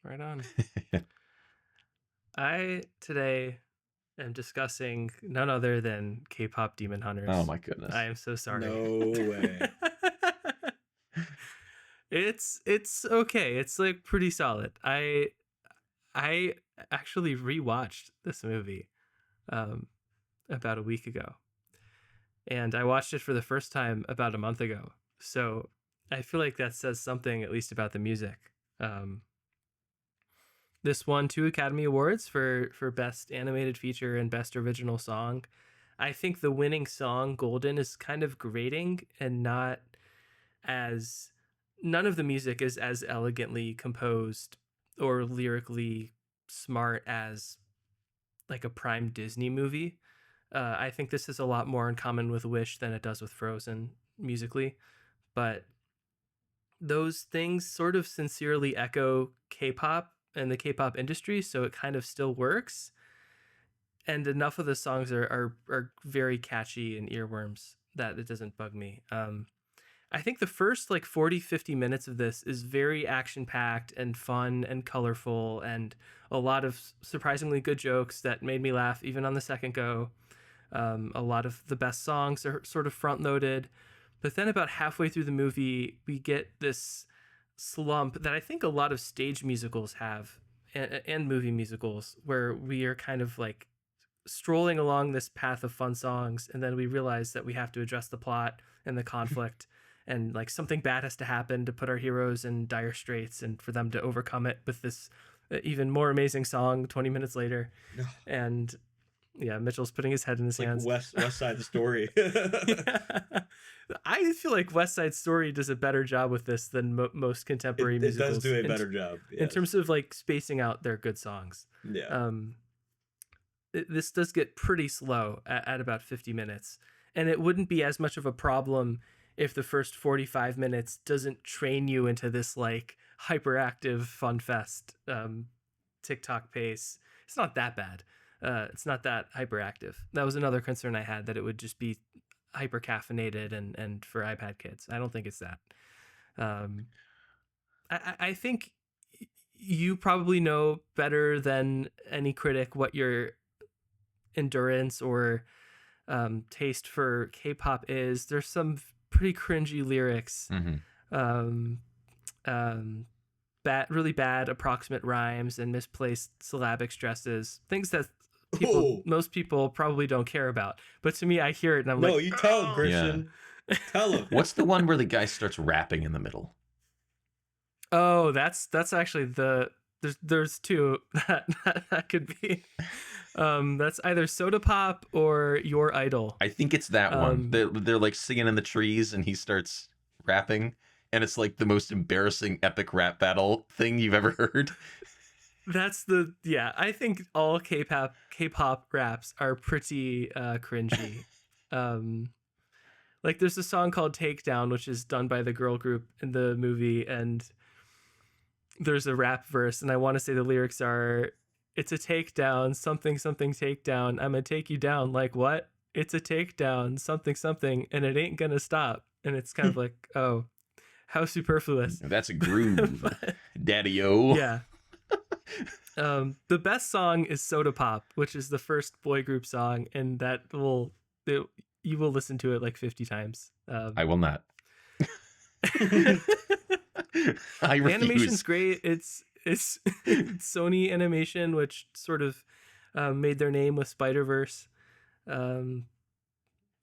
Right on. I today am discussing none other than K-pop Demon Hunters. Oh my goodness! I am so sorry. No way. It's okay. It's like pretty solid. I actually rewatched this movie about a week ago, and I watched it for the first time about a month ago. So I feel like that says something, at least about the music. This won 2 Academy Awards for Best Animated Feature and Best Original Song. I think the winning song, Golden, is kind of grating and none of the music is as elegantly composed or lyrically smart as like a prime Disney movie. I think this is a lot more in common with Wish than it does with Frozen musically, but those things sort of sincerely echo K-pop and the K-pop industry, so it kind of still works. And enough of the songs are very catchy and earworms that it doesn't bug me. I think the first 40-50 minutes of this is very action-packed and fun and colorful, and a lot of surprisingly good jokes that made me laugh even on the second go. A lot of the best songs are sort of front-loaded, but then about halfway through the movie, we get this slump that I think a lot of stage musicals have and movie musicals, where we are kind of like strolling along this path of fun songs, and then we realize that we have to address the plot and the conflict and like something bad has to happen to put our heroes in dire straits and for them to overcome it with this even more amazing song 20 minutes later. And yeah, Mitchell's putting his head in his hands. West Side Story. Yeah. I feel like West Side Story does a better job with this than most contemporary musicals. It does do a better job. Yes. In terms of like spacing out their good songs. Yeah. This does get pretty slow at about 50 minutes. And it wouldn't be as much of a problem if the first 45 minutes doesn't train you into this like hyperactive fun fest TikTok pace. It's not that bad. It's not that hyperactive. That was another concern I had, that it would just be hyper caffeinated and for iPad kids. I don't think it's that. I think you probably know better than any critic what your endurance or taste for K-pop is. There's some pretty cringy lyrics, really bad approximate rhymes and misplaced syllabic stresses, things that most people probably don't care about. But to me, I hear it and I'm like, no, you tell him, Christian. Yeah. Tell him. What's the one where the guy starts rapping in the middle? Oh, that's actually there's 2 that could be. That's either Soda Pop or Your Idol. I think it's that one. They're like singing in the trees and he starts rapping, and it's like the most embarrassing epic rap battle thing you've ever heard. I think all K-pop raps are pretty cringy. Like there's a song called Takedown, which is done by the girl group in the movie, and there's a rap verse, and I want to say the lyrics are, "It's a takedown, something something takedown. I'm gonna take you down." Like what? It's a takedown, something something, and it ain't gonna stop. And it's kind of like, oh, how superfluous. That's a groove, Daddy-o. Yeah. The best song is Soda Pop, which is the first boy group song, and you will listen to it like 50 times. I will not. I refuse. Animation's great. It's Sony Animation, which sort of made their name with Spider-Verse.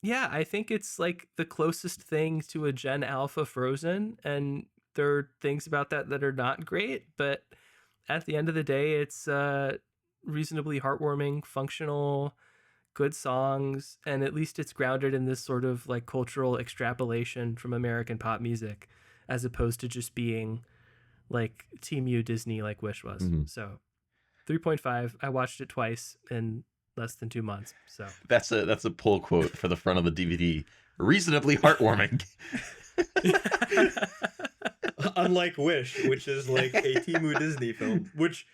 Yeah, I think it's like the closest thing to a Gen Alpha Frozen, and there are things about that that are not great, but at the end of the day, it's reasonably heartwarming, functional, good songs, and at least it's grounded in this sort of like cultural extrapolation from American pop music, as opposed to just being like Team U Disney like Wish was. Mhm. So 3.5. I watched it twice in less than 2 months. So That's a pull quote for the front of the DVD. Reasonably heartwarming. Unlike Wish, which is like a Temu Disney film, which,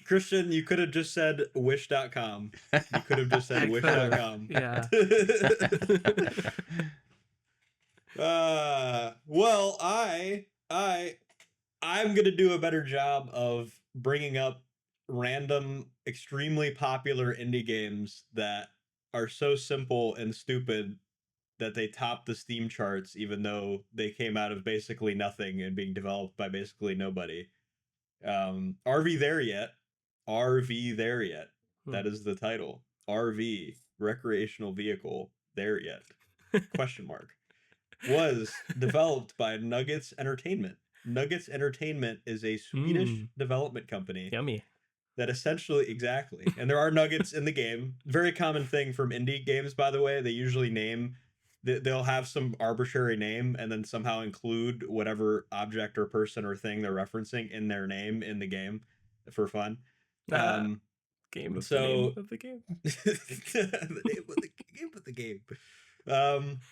Christian, you could have just said wish.com. You could have just said wish.com. Yeah. Well, I'm going to do a better job of bringing up random, extremely popular indie games that are so simple and stupid that they top the Steam charts, even though they came out of basically nothing and being developed by basically nobody. RV There Yet? RV There Yet? That is the title. RV, recreational vehicle, there yet? Question mark. Was developed by Nuggets Entertainment. Nuggets Entertainment is a Swedish development company. Yummy. That essentially, exactly. And there are nuggets in the game. Very common thing from indie games, by the way. They usually they'll have some arbitrary name and then somehow include whatever object or person or thing they're referencing in their name in the game for fun. The name of the game. The name of the game.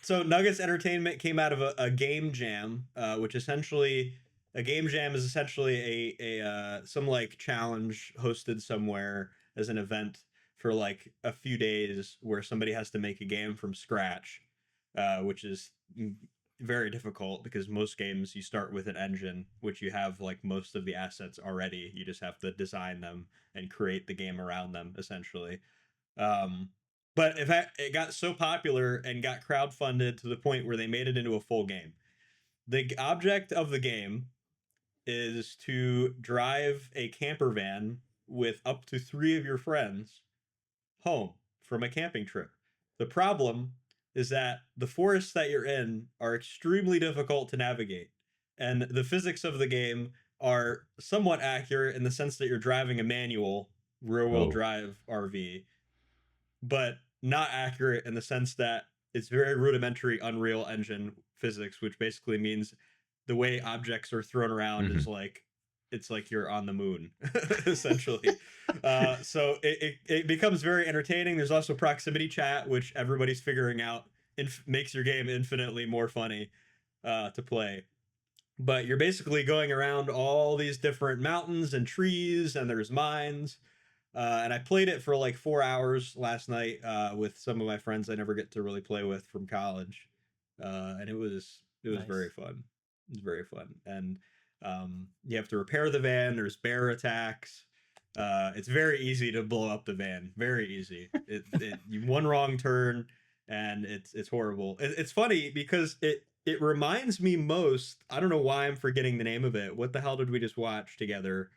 So Nuggets Entertainment came out of a game jam, which essentially a game jam is essentially a some like challenge hosted somewhere as an event for like a few days where somebody has to make a game from scratch, which is very difficult because most games you start with an engine, which you have like most of the assets already. You just have to design them and create the game around them essentially. But in fact, it got so popular and got crowdfunded to the point where they made it into a full game. The object of the game is to drive a camper van with up to 3 of your friends home from a camping trip. The problem is that the forests that you're in are extremely difficult to navigate, and the physics of the game are somewhat accurate in the sense that you're driving a manual rear-wheel drive RV, but not accurate in the sense that it's very rudimentary Unreal Engine physics, which basically means the way objects are thrown around is like it's like you're on the moon essentially. So it becomes very entertaining. There's also proximity chat, which everybody's figuring out makes your game infinitely more funny to play. But you're basically going around all these different mountains and trees, and there's mines. And I played it for like 4 hours last night with some of my friends I never get to really play with from college, and it was nice. Very fun. It was very fun, and you have to repair the van. There's bear attacks. It's very easy to blow up the van. Very easy. You one wrong turn, and it's horrible. It's funny because it reminds me most. I don't know why I'm forgetting the name of it. What the hell did we just watch together?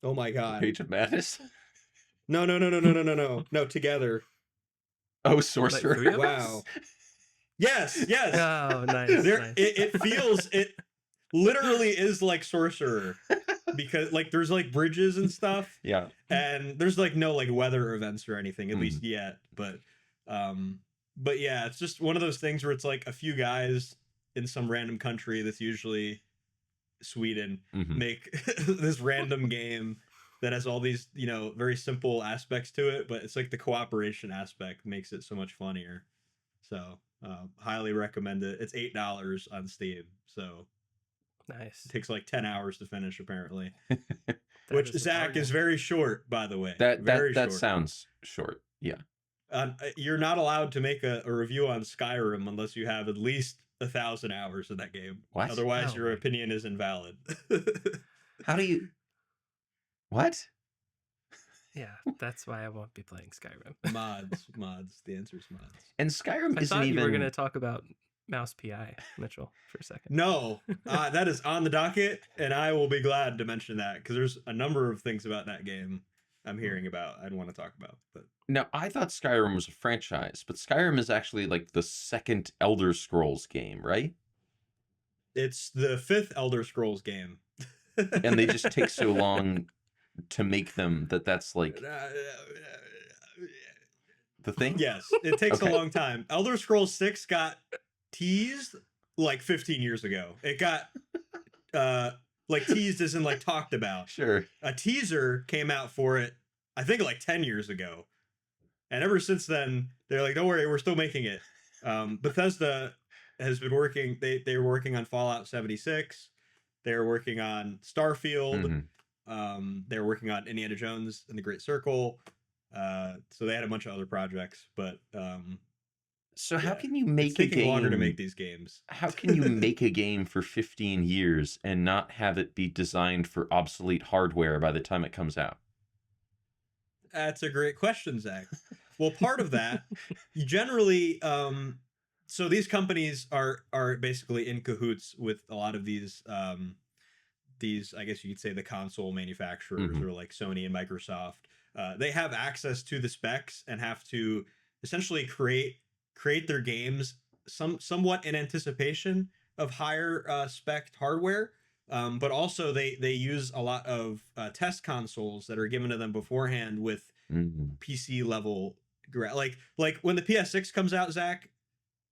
Oh my god. Page of Madness? No. No, together. Oh, Sorcerer. Like wow. Yes. Oh, nice. It literally is like Sorcerer because like there's like bridges and stuff. Yeah. And there's like no like weather events or anything, at least yet. But yeah, it's just one of those things where it's like a few guys in some random country that's usually Sweden make this random game that has all these, very simple aspects to it, but it's like the cooperation aspect makes it so much funnier. So highly recommend it. It's $8 on Steam, so nice. It takes like 10 hours to finish apparently. Which Zach is very short, by the way. That sounds short. Yeah. You're not allowed to make a review on Skyrim unless you have at least 1,000 hours in that game. What? Otherwise, your opinion is invalid. How do you? What? Yeah, that's why I won't be playing Skyrim. Mods. The answer is mods. And Skyrim I isn't thought even. you were going to talk about Mouse PI, Mitchell, for a second. No, that is on the docket, and I will be glad to mention that because there's a number of things about that game I'm hearing about I'd want to talk about. But Now, I thought Skyrim was a franchise, but Skyrim is actually like the second Elder Scrolls game, right? it's the 5th Elder Scrolls game. And they just take so long to make them that's like the thing? Yes, it takes Okay. a long time. Elder Scrolls 6 got teased like 15 years ago. It got like teased as in like talked about. Sure. A teaser came out for it, I think like 10 years ago. And ever since then, they're like, don't worry, we're still making it. Bethesda has been working, they were working on Fallout 76. They were working on Starfield. Mm-hmm. They were working on Indiana Jones and the Great Circle. So they had a bunch of other projects, but So how yeah, can you make it's taking a game longer to make these games. How can you make a game for 15 years and not have it be designed for obsolete hardware by the time it comes out? That's a great question, Zach. Well, part of that, you generally, so these companies are basically in cahoots with a lot of these, I guess you could say the console manufacturers Mhm. or like Sony and Microsoft. They have access to the specs and have to essentially create their games somewhat in anticipation of higher spec hardware. But also they use a lot of test consoles that are given to them beforehand with Mhm. PC level like when the PS6 comes out, Zach,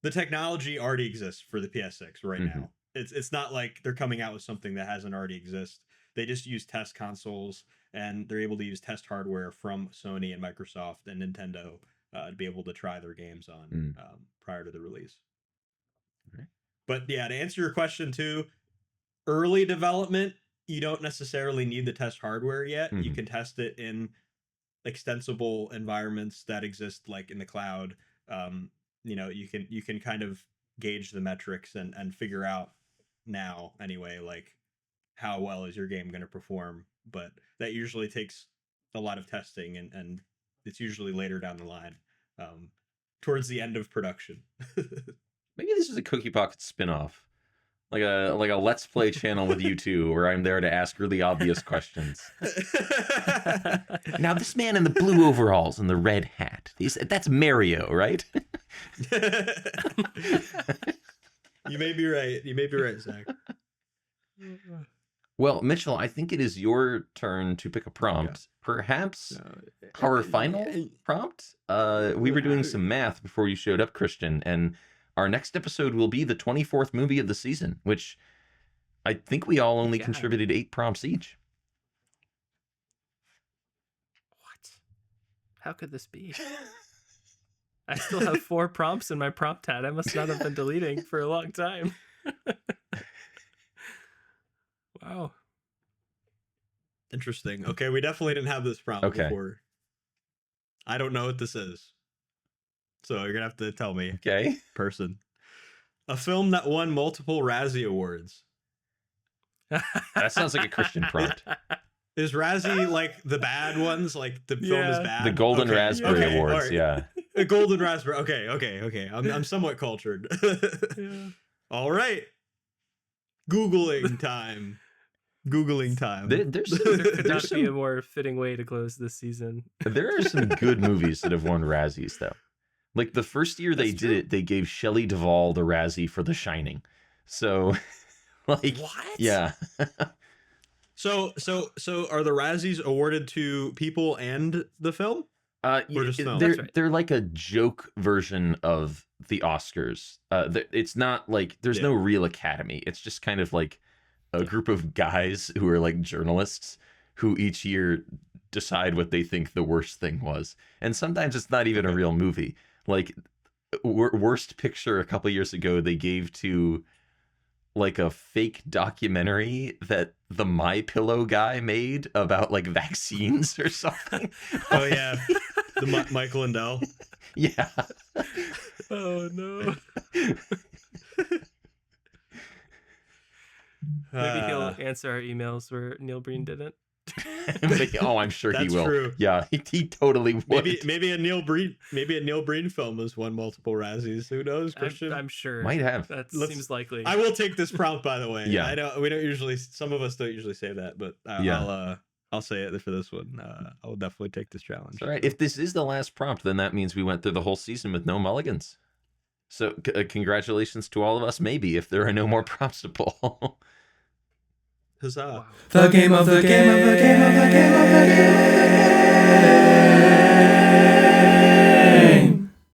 the technology already exists for the PS6 right Mhm. now. It's not like they're coming out with something that hasn't already exist. They just use test consoles and they're able to use test hardware from Sony and Microsoft and Nintendo to be able to try their games on prior to the release. Right. But yeah, to answer your question too, early development, you don't necessarily need the test hardware yet. You Mhm. can test it in extensible environments that exist like in the cloud. You can kind of gauge the metrics and figure out now anyway, like how well is your game going to perform. But that usually takes a lot of testing and it's usually later down the line, towards the end of production. Maybe this is a Cookie Pocket spin-off. Like a Let's Play channel with you two, where I'm there to ask really obvious questions. Now, this man in the blue overalls and the red hat, that's Mario, right? You may be right. You may be right, Zach. Well, Mitchell, I think it is your turn to pick a prompt. Perhaps our final prompt? We were doing some math before you showed up, Christian, and our next episode will be the 24th movie of the season, which I think we all only contributed 8 prompts each. What? How could this be? I still have 4 prompts in my prompt hat. I must not have been deleting for a long time. Wow. Interesting. Okay, we definitely didn't have this prompt before. I don't know what this is. So you're going to have to tell me. Okay. Person. A film that won multiple Razzie Awards. That sounds like a Christian prompt. Is Razzie like the bad ones? Like the film is bad? The Golden Raspberry Awards, right. yeah. The Golden Raspberry. Okay. I'm somewhat cultured. All right. Googling time. There could not be a more fitting way to close this season. There are some good movies that have won Razzies, though. Like the first year they did it, they gave Shelley Duvall the Razzie for The Shining. So, like, what? Yeah. So are the Razzies awarded to people and the film? Or just film? They're like a joke version of the Oscars. It's not like there's no real academy. It's just kind of like a group of guys who are like journalists who each year decide what they think the worst thing was. And sometimes it's not even a real movie. Like worst picture a couple years ago, they gave to like a fake documentary that the My Pillow guy made about like vaccines or something. Oh yeah, the Michael Lindell. Yeah. Oh no. Maybe he'll answer our emails where Neil Breen didn't. Oh, I'm sure he That's will. true. Yeah, he totally would. Maybe a Neil Breen film has won multiple Razzies. Who knows, Christian? I'm sure. Might have. Seems likely. I will take this prompt, by the way. Yeah. We don't usually. Some of us don't usually say that, but I'll say it for this one. I will definitely take this challenge. All right. If this is the last prompt, then that means we went through the whole season with no mulligans. So congratulations to all of us. Maybe if there are no more prompts to pull. Huzzah! Wow. The game of the game of the game of the game.